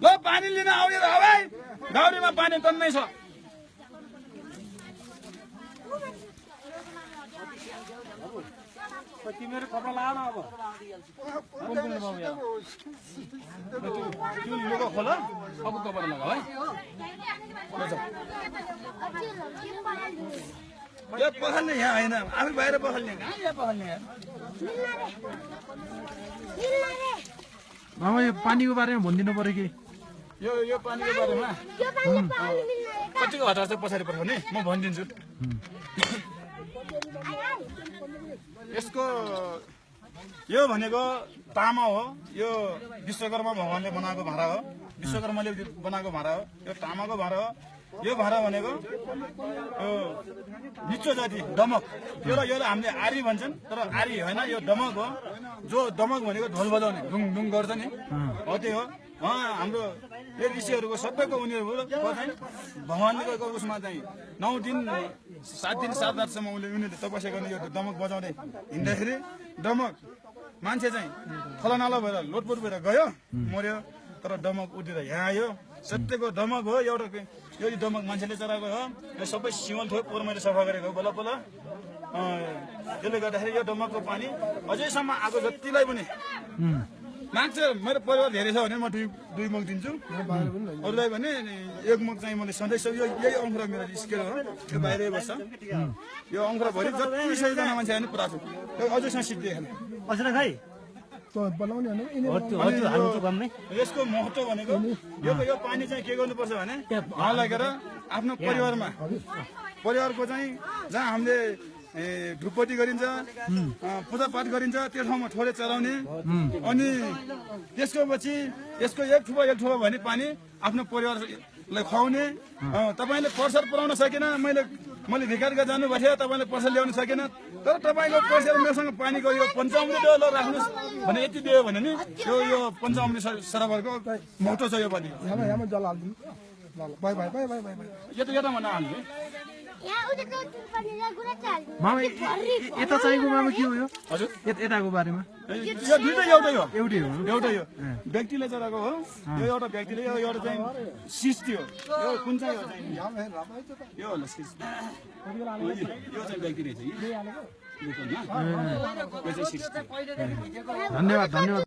ल पानी लिन आउने र भाइ गाउँमा पानी तन्नै छ तिमीहरु कपडा लाउ न अब लुगा खोल अब कपडा लगा है यो पखाल्ने यहाँ होइन आफै बाहिर पखाल्ने कहाँ यहाँ पखाल्ने मामा यो पानीको बारेमा भनिदिनु पर्यो कि यो पानीको बारेमा कतिको हतार चाहिँ पछाडि पठाउने म भनिदिन्छु यसको यो भनेको तामा हो यो विश्वकर्मा भगवानले बनाएको भाँडा हो विश्वकर्माले बनाएको भाँडा हो यो तामाको भाँडा हो यो भाँडा भनेको यो निचो जाति दमक यो हामीले आरी भन्छन् तर आरी होइन यो दमक हो जो दमक भनेको ढोल बजाउने ढुङ ढुङ गर्छ नि हो त्यो हो हाम्रो यो ऋषिहरूको सबैको उनीहरू चाहिँ भगवानको उसमा चाहिँ 9 दिन 7 दिन 7 रातसम्म उनीहरूले तपस्या गर्ने यो दमक बजाउँदै हिँड्दाखेरि दमक मान्छे चाहिँ थलनाला भएर लोटपोट भएर गयो मर्यो तर दमक उठेर यहाँ आयो सत्यको दमक हो एउटा यो दमक मान्छेले चलाएको हो यो सबै सिमल थियो पोहोर मैले सफा गरेको बल्ल बल्ल त्यसले गर्दाखेरि यो दमकको पानी अझैसम्म आएको जतिलाई पनि माग्छ मेरो परिवार धेरै छ भने म दुई मग दिन्छु अरूलाई भने 1 मग चाहिँ मैले सधैँ यही अङ्ग्रा मेरो स्केल हो त्यो बाहिरै बस्छ यो अङ्ग्राभरि जति 100जना मान्छे आयो भने पुरा छु अझैसम्म सिद्धिएन यसको महत्त्व भनेको यो पानी चाहिँ के गर्नुपर्छ भने घाम लागेर आफ्नो परिवारको चाहिँ जहाँ हामीले धुपबत्ती गरिन्छ पूजापाठ गरिन्छ त्यो ठाउँमा ठोरे चलाउने अनि त्यसको पछि यसको एक ठुपा भने पानी आफ्नो परिवारलाई खुवाउने तपाईँले प्रसाद पुर्याउन सकेन मैले भिखारीका जानुभएको थियो तपाईँले प्रसाद ल्याउन सकेन तर तपाईँको पैसा मेरोसँग पानीको यो पञ्चामृत ल राख्नुहोस् भने यति दियो भने नि यो पञ्चामृत सरोवरको महत्त्व छ यो पानी यता नहाल्नु मामा यता चाहिएको मामा के हो यो हजुर यताको बारेमा यो दुईटै एउटै हो एउटै हो व्यक्तिले चलाएको हो यो एउटा व्यक्तिले यो एउटा चाहिँ सृष्टि हो यो कुन चाहिँ हो यो होला सृष्टि यो चाहिँ व्यक्ति रहेछ यो चाहिँ सृष्टि धन्यवाद